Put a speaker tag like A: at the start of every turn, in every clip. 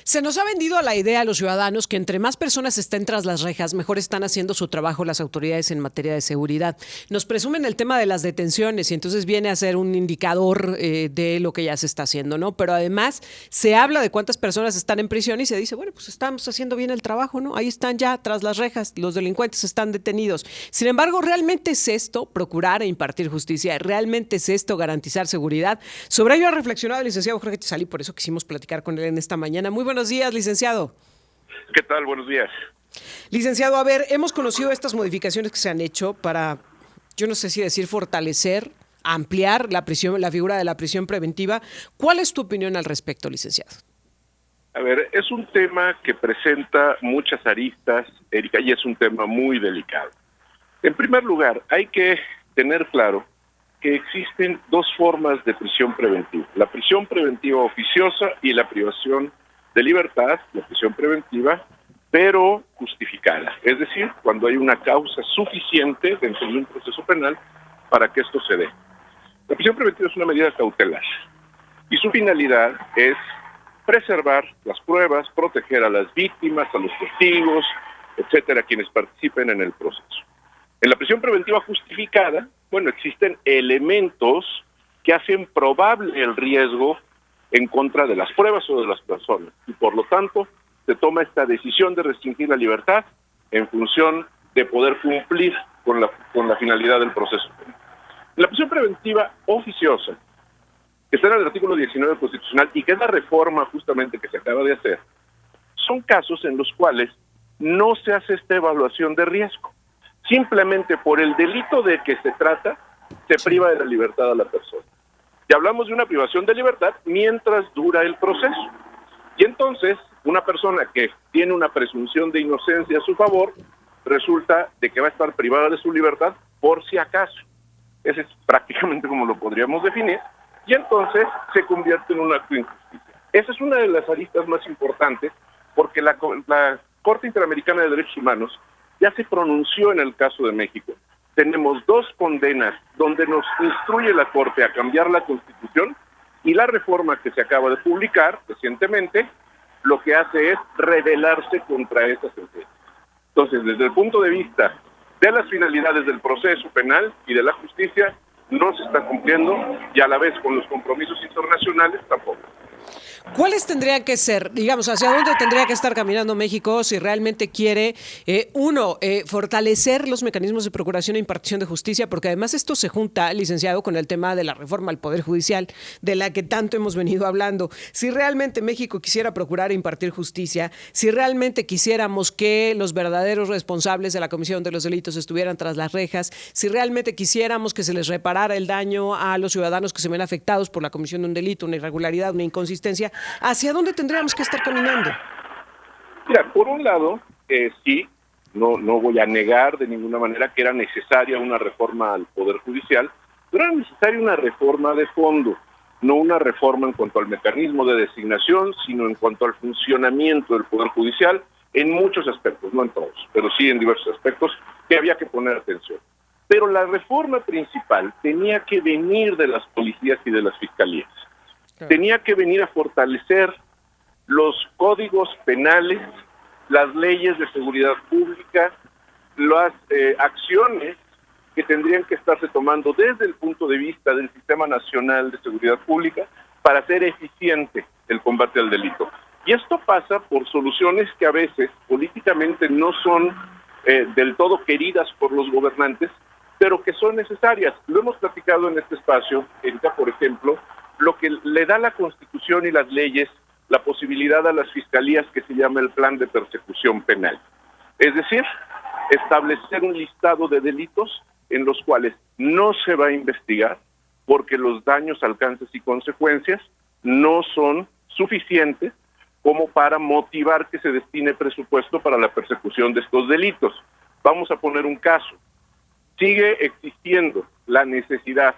A: Se nos ha vendido la idea a los ciudadanos que entre más personas estén tras las rejas, mejor están haciendo su trabajo las autoridades en materia de seguridad. Nos presumen el tema de las detenciones y entonces viene a ser un indicador de lo que ya se está haciendo, ¿no? Pero además se habla de cuántas personas están en prisión y se dice, bueno, pues estamos haciendo bien el trabajo, ¿no? Ahí están ya tras las rejas, los delincuentes están detenidos. Sin embargo, ¿realmente es esto procurar e impartir justicia? ¿Realmente es esto garantizar seguridad? Sobre ello ha reflexionado el licenciado Jorge Tizali, por eso quisimos platicar con él en esta mañana. Muy buenos días, licenciado.
B: ¿Qué tal? Buenos días.
A: Licenciado, a ver, hemos conocido estas modificaciones que se han hecho para, yo no sé si decir fortalecer, ampliar la prisión, la figura de la prisión preventiva. ¿Cuál es tu opinión al respecto, licenciado?
B: A ver, es un tema que presenta muchas aristas, Erika, y es un tema muy delicado. En primer lugar, hay que tener claro que existen dos formas de prisión preventiva. La prisión preventiva oficiosa y la privación de libertad, la prisión preventiva, pero justificada. Es decir, cuando hay una causa suficiente dentro de un proceso penal para que esto se dé. La prisión preventiva es una medida cautelar y su finalidad es preservar las pruebas, proteger a las víctimas, a los testigos, etcétera, quienes participen en el proceso. En la prisión preventiva justificada, bueno, existen elementos que hacen probable el riesgo en contra de las pruebas o de las personas y por lo tanto se toma esta decisión de restringir la libertad en función de poder cumplir con la finalidad del proceso. La prisión preventiva oficiosa, que está en el artículo 19 constitucional y que es la reforma justamente que se acaba de hacer, son casos en los cuales no se hace esta evaluación de riesgo. Simplemente por el delito de que se trata, se priva de la libertad a la persona. Y hablamos de una privación de libertad mientras dura el proceso. Y entonces, una persona que tiene una presunción de inocencia a su favor, resulta de que va a estar privada de su libertad por si acaso. Ese es prácticamente como lo podríamos definir. Y entonces se convierte en un acto de injusticia. Esa es una de las aristas más importantes, porque la Corte Interamericana de Derechos Humanos ya se pronunció en el caso de México. Tenemos dos condenas donde nos instruye la Corte a cambiar la Constitución y la reforma que se acaba de publicar recientemente lo que hace es rebelarse contra esa sentencia. Entonces, desde el punto de vista de las finalidades del proceso penal y de la justicia, no se está cumpliendo y a la vez con los compromisos internacionales tampoco.
A: ¿Cuáles tendrían que ser, digamos, hacia dónde tendría que estar caminando México si realmente quiere, fortalecer los mecanismos de procuración e impartición de justicia? Porque además esto se junta, licenciado, con el tema de la reforma al Poder Judicial, de la que tanto hemos venido hablando. Si realmente México quisiera procurar e impartir justicia, si realmente quisiéramos que los verdaderos responsables de la comisión de los delitos estuvieran tras las rejas, si realmente quisiéramos que se les reparara el daño a los ciudadanos que se ven afectados por la comisión de un delito, una irregularidad, una inconsistencia, ¿hacia dónde tendríamos que estar caminando?
B: Mira, por un lado, sí, no voy a negar de ninguna manera que era necesaria una reforma al Poder Judicial, pero era necesaria una reforma de fondo, no una reforma en cuanto al mecanismo de designación, sino en cuanto al funcionamiento del Poder Judicial en muchos aspectos, no en todos, pero sí en diversos aspectos que había que poner atención. Pero la reforma principal tenía que venir de las policías y de las fiscalías. Tenía que venir a fortalecer los códigos penales, las leyes de seguridad pública, las acciones que tendrían que estarse tomando desde el punto de vista del Sistema Nacional de Seguridad Pública para hacer eficiente el combate al delito. Y esto pasa por soluciones que a veces políticamente no son del todo queridas por los gobernantes, pero que son necesarias. Lo hemos platicado en este espacio, Erika, por ejemplo, lo que le da la Constitución y las leyes la posibilidad a las fiscalías que se llama el plan de persecución penal. Es decir, establecer un listado de delitos en los cuales no se va a investigar porque los daños, alcances y consecuencias no son suficientes como para motivar que se destine presupuesto para la persecución de estos delitos. Vamos a poner un caso. Sigue existiendo la necesidad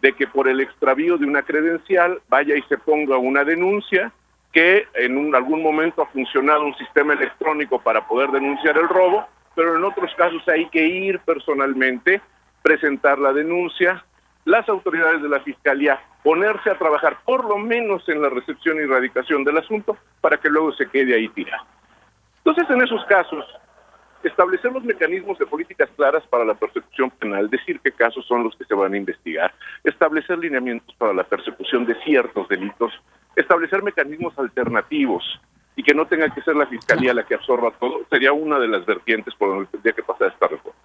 B: de que por el extravío de una credencial vaya y se ponga una denuncia, que en algún momento ha funcionado un sistema electrónico para poder denunciar el robo, pero en otros casos hay que ir personalmente, presentar la denuncia. Las autoridades de la Fiscalía ponerse a trabajar por lo menos en la recepción y radicación del asunto para que luego se quede ahí tirado. Entonces, en esos casos, establecer los mecanismos de políticas claras para la persecución penal, decir qué casos son los que se van a investigar, establecer lineamientos para la persecución de ciertos delitos, establecer mecanismos alternativos y que no tenga que ser la Fiscalía la que absorba todo, sería una de las vertientes por donde tendría que pasar esta reforma.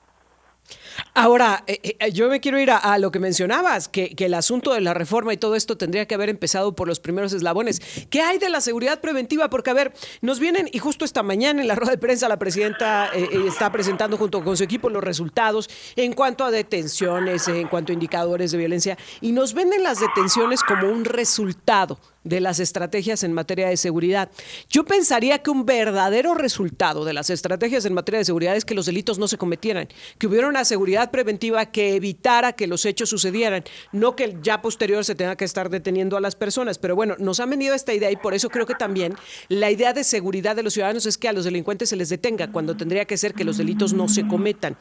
A: Ahora, yo me quiero ir a lo que mencionabas, que el asunto de la reforma y todo esto tendría que haber empezado por los primeros eslabones. ¿Qué hay de la seguridad preventiva? Porque, a ver, nos vienen, y justo esta mañana en la rueda de prensa la presidenta está presentando junto con su equipo los resultados en cuanto a detenciones, en cuanto a indicadores de violencia, y nos venden las detenciones como un resultado de las estrategias en materia de seguridad. Yo pensaría que un verdadero resultado de las estrategias en materia de seguridad es que los delitos no se cometieran, que hubiera una seguridad preventiva que evitara que los hechos sucedieran, no que ya posterior se tenga que estar deteniendo a las personas. Pero bueno, nos han venido esta idea y por eso creo que también la idea de seguridad de los ciudadanos es que a los delincuentes se les detenga, cuando tendría que ser que los delitos no se cometan.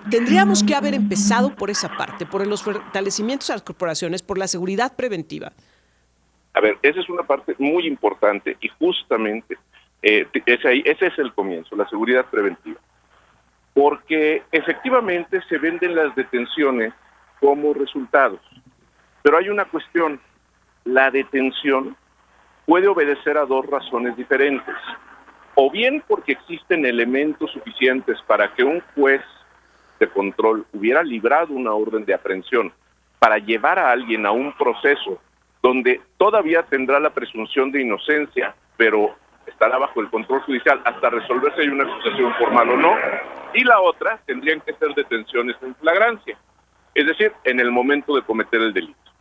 A: Tendríamos que haber empezado por esa parte, por los fortalecimientos a las corporaciones, por la seguridad preventiva.
B: A ver, esa es una parte muy importante y justamente ese es el comienzo, la seguridad preventiva. Porque efectivamente se venden las detenciones como resultados. Pero hay una cuestión, la detención puede obedecer a dos razones diferentes. O bien porque existen elementos suficientes para que un juez de control hubiera librado una orden de aprehensión para llevar a alguien a un proceso donde todavía tendrá la presunción de inocencia, pero estará bajo el control judicial hasta resolver si hay una acusación formal o no, y la otra tendrían que ser detenciones en flagrancia, es decir, en el momento de cometer el delito.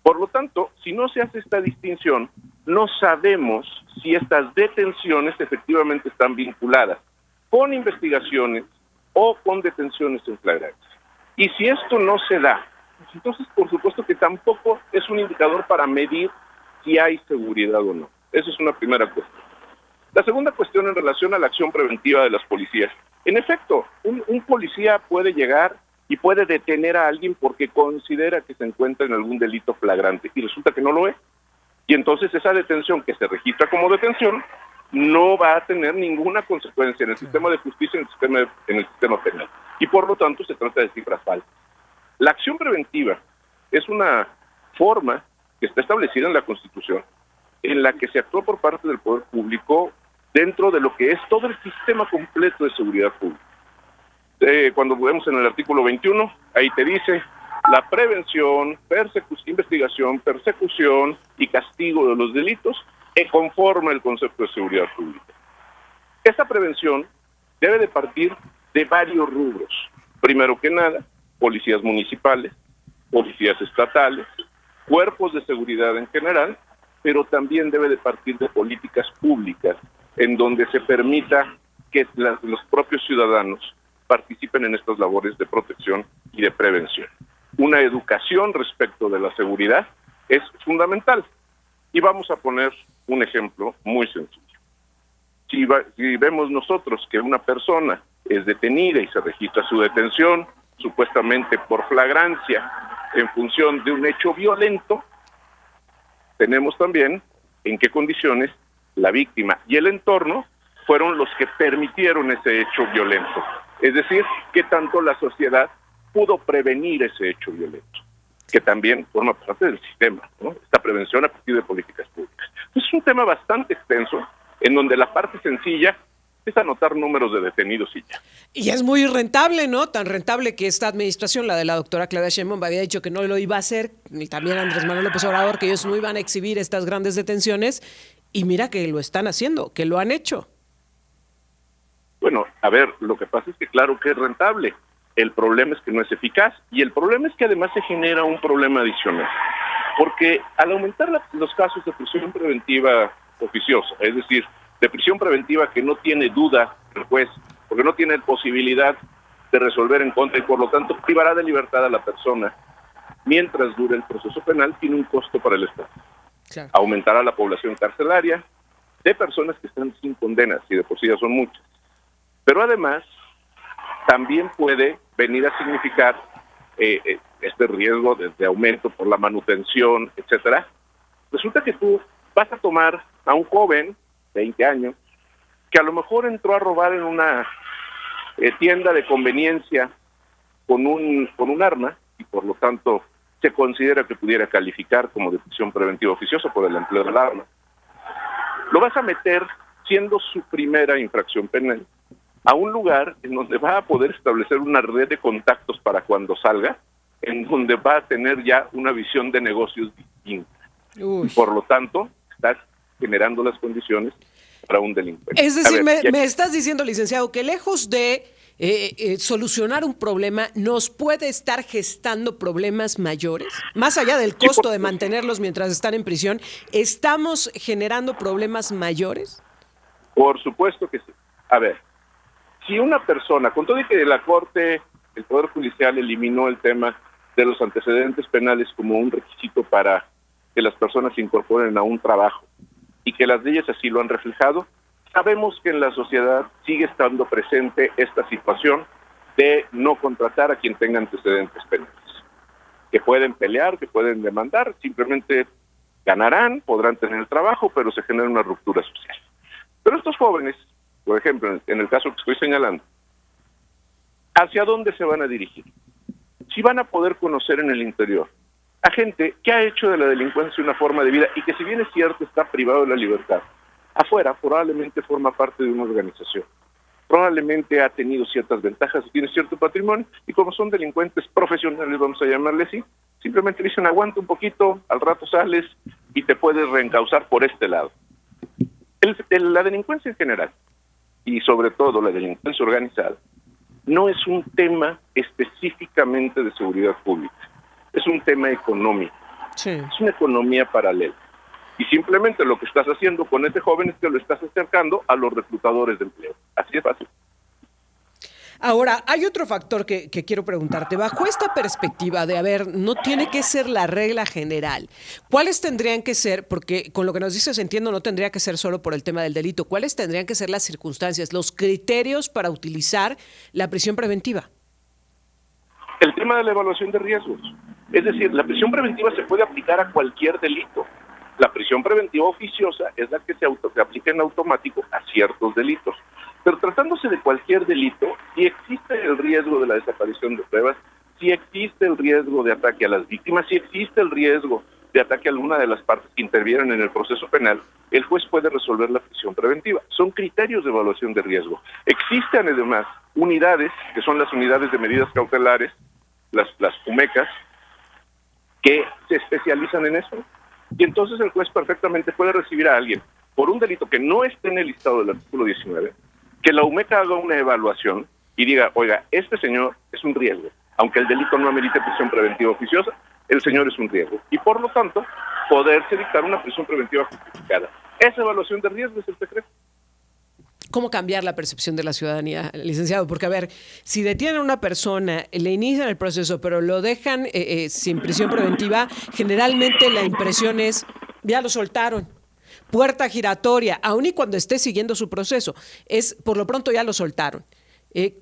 B: Por lo tanto, si no se hace esta distinción, no sabemos si estas detenciones efectivamente están vinculadas con investigaciones o con detenciones en flagrancia. Y si esto no se da, entonces por supuesto que tampoco es un indicador para medir si hay seguridad o no. Esa es una primera cuestión. La segunda cuestión en relación a la acción preventiva de las policías. En efecto, un policía puede llegar y puede detener a alguien porque considera que se encuentra en algún delito flagrante y resulta que no lo es. Y entonces esa detención que se registra como detención no va a tener ninguna consecuencia en el sistema de justicia, en el sistema penal. Y por lo tanto se trata de cifras falsas. La acción preventiva es una forma que está establecida en la Constitución, en la que se actúa por parte del poder público dentro de lo que es todo el sistema completo de seguridad pública. Cuando vemos en el artículo 21, ahí te dice la prevención, investigación, persecución y castigo de los delitos que conforma el concepto de seguridad pública. Esa prevención debe de partir de varios rubros. Primero que nada, policías municipales, policías estatales, cuerpos de seguridad en general, pero también debe de partir de políticas públicas en donde se permita que los propios ciudadanos participen en estas labores de protección y de prevención. Una educación respecto de la seguridad es fundamental. Y vamos a poner un ejemplo muy sencillo. Si vemos nosotros que una persona es detenida y se registra su detención, supuestamente por flagrancia, en función de un hecho violento, tenemos también en qué condiciones la víctima y el entorno fueron los que permitieron ese hecho violento. Es decir, qué tanto la sociedad pudo prevenir ese hecho violento, que también forma parte del sistema, ¿no? Esta prevención a partir de políticas públicas. Entonces, es un tema bastante extenso, en donde la parte sencilla es anotar números de detenidos y ya.
A: Y es muy rentable, ¿no? Tan rentable que esta administración, la de la doctora Claudia Sheinbaum, había dicho que no lo iba a hacer, y también Andrés Manuel López Obrador, que ellos no iban a exhibir estas grandes detenciones, y mira que lo están haciendo, que lo han hecho.
B: Bueno, a ver, lo que pasa es que claro que es rentable, el problema es que no es eficaz, y el problema es que además se genera un problema adicional, porque al aumentar los casos de prisión preventiva oficiosa, es decir, de prisión preventiva que no tiene duda el juez, porque no tiene posibilidad de resolver en contra y por lo tanto privará de libertad a la persona mientras dure el proceso penal, tiene un costo para el Estado. Claro. Aumentará la población carcelaria de personas que están sin condenas, y de por sí ya son muchas. Pero además, también puede venir a significar este riesgo de aumento por la manutención, etcétera. Resulta que tú vas a tomar a un joven, 20 años, que a lo mejor entró a robar en una tienda de conveniencia con un arma, y por lo tanto se considera que pudiera calificar como de prisión preventiva oficiosa por el empleo del arma. Lo vas a meter, siendo su primera infracción penal, a un lugar en donde va a poder establecer una red de contactos para cuando salga, en donde va a tener ya una visión de negocios distinta. Y por lo tanto, estás generando las condiciones para un delincuente.
A: Es decir, me estás diciendo, licenciado, que lejos de solucionar un problema, ¿nos puede estar gestando problemas mayores? Más allá del costo de mantenerlos mientras están en prisión, ¿estamos generando problemas mayores?
B: Por supuesto que sí. A ver, si una persona, con todo y que la Corte, el Poder Judicial eliminó el tema de los antecedentes penales como un requisito para que las personas se incorporen a un trabajo y que las leyes así lo han reflejado, sabemos que en la sociedad sigue estando presente esta situación de no contratar a quien tenga antecedentes penales, que pueden pelear, que pueden demandar, simplemente ganarán, podrán tener el trabajo, pero se genera una ruptura social. Pero estos jóvenes, por ejemplo, en el caso que estoy señalando, ¿hacia dónde se van a dirigir? Si van a poder conocer en el interior a gente que ha hecho de la delincuencia una forma de vida y que, si bien es cierto, está privado de la libertad, afuera probablemente forma parte de una organización, probablemente ha tenido ciertas ventajas, tiene cierto patrimonio, y como son delincuentes profesionales, vamos a llamarle así, simplemente dicen aguanta un poquito, al rato sales y te puedes reencauzar por este lado. La delincuencia en general, y sobre todo la delincuencia organizada, no es un tema específicamente de seguridad pública, es un tema económico, sí. Es una economía paralela. Y simplemente lo que estás haciendo con este joven es que lo estás acercando a los reclutadores de empleo. Así de fácil.
A: Ahora, hay otro factor que quiero preguntarte. Bajo esta perspectiva de, a ver, no tiene que ser la regla general, ¿cuáles tendrían que ser, porque con lo que nos dices entiendo, no tendría que ser solo por el tema del delito, ¿cuáles tendrían que ser las circunstancias, los criterios para utilizar la prisión preventiva?
B: El tema de la evaluación de riesgos. Es decir, la prisión preventiva se puede aplicar a cualquier delito. La prisión preventiva oficiosa es la que se aplica en automático a ciertos delitos. Pero tratándose de cualquier delito, si existe el riesgo de la desaparición de pruebas, si existe el riesgo de ataque a las víctimas, si existe el riesgo de ataque a alguna de las partes que intervienen en el proceso penal, el juez puede resolver la prisión preventiva. Son criterios de evaluación de riesgo. Existen además unidades, que son las unidades de medidas cautelares, las UMECAS, que se especializan en eso. Y entonces el juez perfectamente puede recibir a alguien por un delito que no esté en el listado del artículo 19, que la UMECA haga una evaluación y diga, oiga, este señor es un riesgo, aunque el delito no amerite prisión preventiva oficiosa, el señor es un riesgo. Y por lo tanto, poderse dictar una prisión preventiva justificada. Esa evaluación de riesgo es el secreto.
A: ¿Cómo cambiar la percepción de la ciudadanía, licenciado? Porque, a ver, si detienen a una persona, le inician el proceso, pero lo dejan sin prisión preventiva, generalmente la impresión es, ya lo soltaron, puerta giratoria, aun y cuando esté siguiendo su proceso, es por lo pronto ya lo soltaron.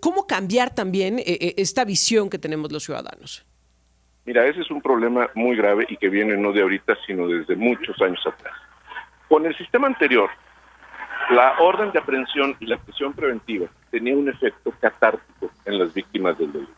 A: ¿Cómo cambiar también esta visión que tenemos los ciudadanos?
B: Mira, ese es un problema muy grave y que viene no de ahorita, sino desde muchos años atrás. Con el sistema anterior, la orden de aprehensión y la prisión preventiva tenía un efecto catártico en las víctimas del delito.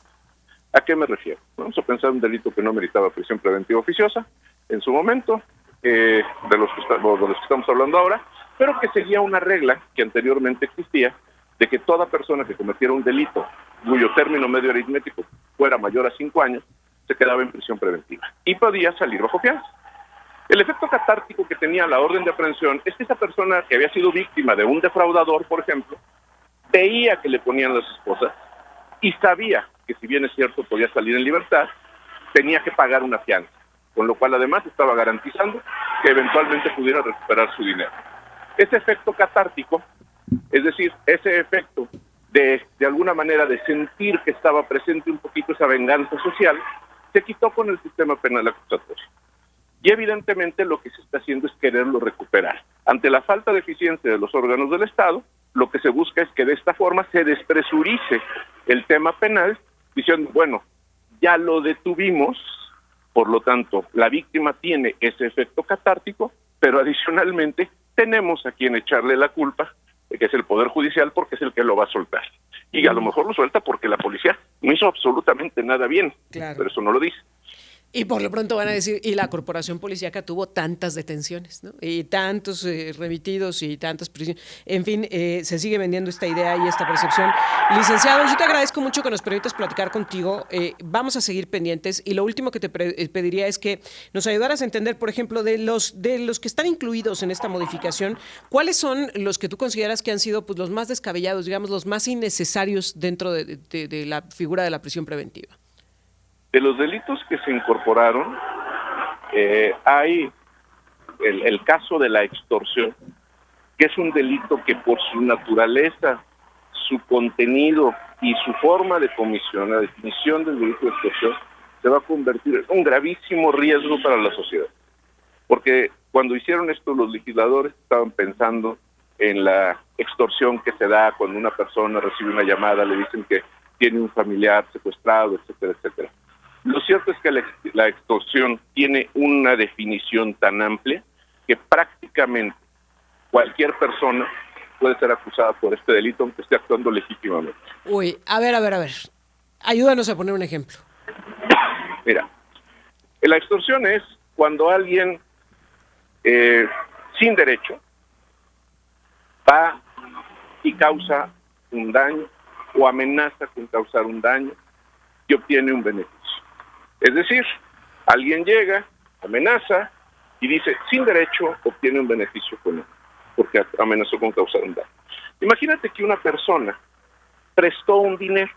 B: ¿A qué me refiero? Vamos a pensar un delito que no meritaba prisión preventiva oficiosa en su momento, de los que estamos hablando ahora, pero que seguía una regla que anteriormente existía, de que toda persona que cometiera un delito cuyo término medio aritmético fuera mayor a 5 años, se quedaba en prisión preventiva y podía salir bajo fianza. El efecto catártico que tenía la orden de aprehensión es que esa persona que había sido víctima de un defraudador, por ejemplo, veía que le ponían las esposas y sabía que, si bien es cierto, podía salir en libertad, tenía que pagar una fianza, con lo cual además estaba garantizando que eventualmente pudiera recuperar su dinero. Ese efecto catártico, es decir, ese efecto de alguna manera de sentir que estaba presente un poquito esa venganza social, se quitó con el sistema penal acusatorio. Y evidentemente lo que se está haciendo es quererlo recuperar. Ante la falta de eficiencia de los órganos del Estado, lo que se busca es que de esta forma se despresurice el tema penal, diciendo, bueno, ya lo detuvimos, por lo tanto, la víctima tiene ese efecto catártico, pero adicionalmente tenemos a quien echarle la culpa, que es el Poder Judicial, porque es el que lo va a soltar. Y a lo mejor lo suelta porque la policía no hizo absolutamente nada bien,
A: Claro.
B: pero eso no lo dice.
A: Y por lo pronto van a decir, y la corporación policíaca tuvo tantas detenciones, ¿no? Y tantos remitidos y tantas prisiones. En fin, se sigue vendiendo esta idea y esta percepción. Licenciado, yo te agradezco mucho que nos permitas platicar contigo. Vamos a seguir pendientes. Y lo último que te pediría es que nos ayudaras a entender, por ejemplo, de los que están incluidos en esta modificación, ¿cuáles son los que tú consideras que han sido pues, los más descabellados, digamos, los más innecesarios dentro de la figura de la prisión preventiva?
B: De los delitos que se incorporaron, hay el caso de la extorsión, que es un delito que por su naturaleza, su contenido y su forma de comisión, la definición del delito de extorsión, se va a convertir en un gravísimo riesgo para la sociedad. Porque cuando hicieron esto los legisladores estaban pensando en la extorsión que se da cuando una persona recibe una llamada, le dicen que tiene un familiar secuestrado, etcétera, etcétera. Lo cierto es que la extorsión tiene una definición tan amplia que prácticamente cualquier persona puede ser acusada por este delito aunque esté actuando legítimamente.
A: Uy, a ver. Ayúdanos a poner un ejemplo.
B: Mira, la extorsión es cuando alguien sin derecho va y causa un daño o amenaza con causar un daño y obtiene un beneficio. Es decir, alguien llega, amenaza y dice, sin derecho, obtiene un beneficio con él, porque amenazó con causar un daño. Imagínate que una persona prestó un dinero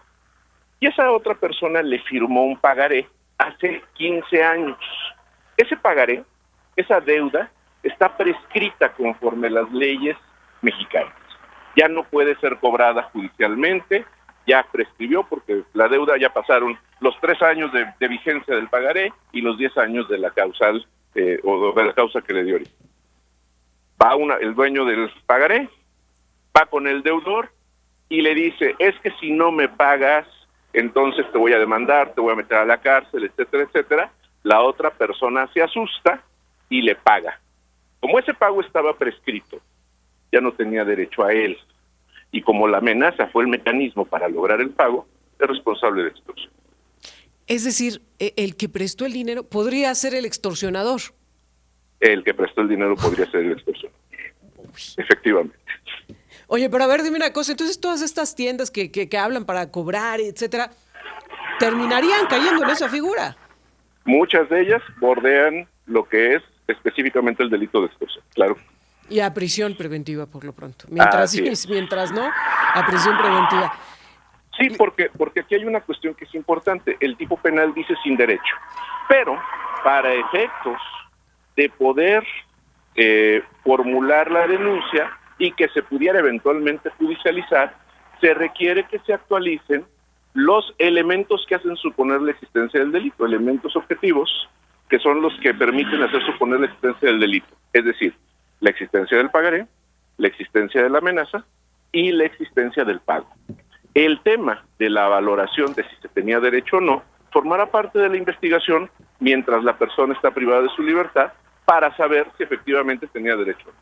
B: y esa otra persona le firmó un pagaré hace 15 años. Ese pagaré, esa deuda, está prescrita conforme las leyes mexicanas. Ya no puede ser cobrada judicialmente, ya prescribió porque la deuda ya pasaron los 3 años de vigencia del pagaré y los 10 años de la causal o de la causa que le dio ahorita. Va el dueño del pagaré, va con el deudor y le dice, es que si no me pagas, entonces te voy a demandar, te voy a meter a la cárcel, etcétera, etcétera. La otra persona se asusta y le paga. Como ese pago estaba prescrito, ya no tenía derecho a él. Y como la amenaza fue el mecanismo para lograr el pago, es responsable de extorsión.
A: Es decir, el que prestó el dinero podría ser el extorsionador.
B: El que prestó el dinero podría ser el extorsionador. Efectivamente.
A: Oye, pero a ver, dime una cosa. Entonces, todas estas tiendas que hablan para cobrar, etcétera, ¿terminarían cayendo en esa figura?
B: Muchas de ellas bordean lo que es específicamente el delito de extorsión, claro.
A: Y a prisión preventiva, por lo pronto. Mientras no, a prisión preventiva.
B: Sí, porque aquí hay una cuestión que es importante. El tipo penal dice sin derecho, pero para efectos de poder formular la denuncia y que se pudiera eventualmente judicializar, se requiere que se actualicen los elementos que hacen suponer la existencia del delito, elementos objetivos que son los que permiten hacer suponer la existencia del delito. Es decir, la existencia del pagaré, la existencia de la amenaza y la existencia del pago. El tema de la valoración de si se tenía derecho o no formará parte de la investigación mientras la persona está privada de su libertad para saber si efectivamente tenía derecho o no.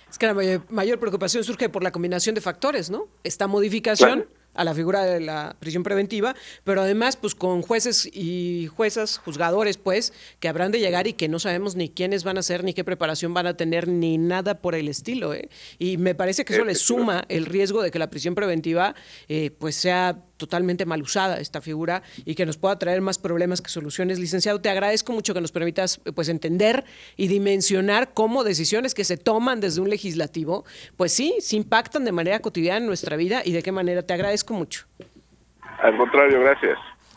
A: Es que la mayor preocupación surge por la combinación de factores, ¿no? Esta modificación a la figura de la prisión preventiva, pero además pues con jueces y juezas, juzgadores pues, que habrán de llegar y que no sabemos ni quiénes van a ser, ni qué preparación van a tener, ni nada por el estilo, ¿eh? Y me parece que eso le suma el riesgo de que la prisión preventiva pues sea totalmente mal usada esta figura y que nos pueda traer más problemas que soluciones. Licenciado, te agradezco mucho que nos permitas pues entender y dimensionar cómo decisiones que se toman desde un legislativo, pues sí, se impactan de manera cotidiana en nuestra vida y de qué manera. Te agradezco mucho.
B: Al contrario, gracias.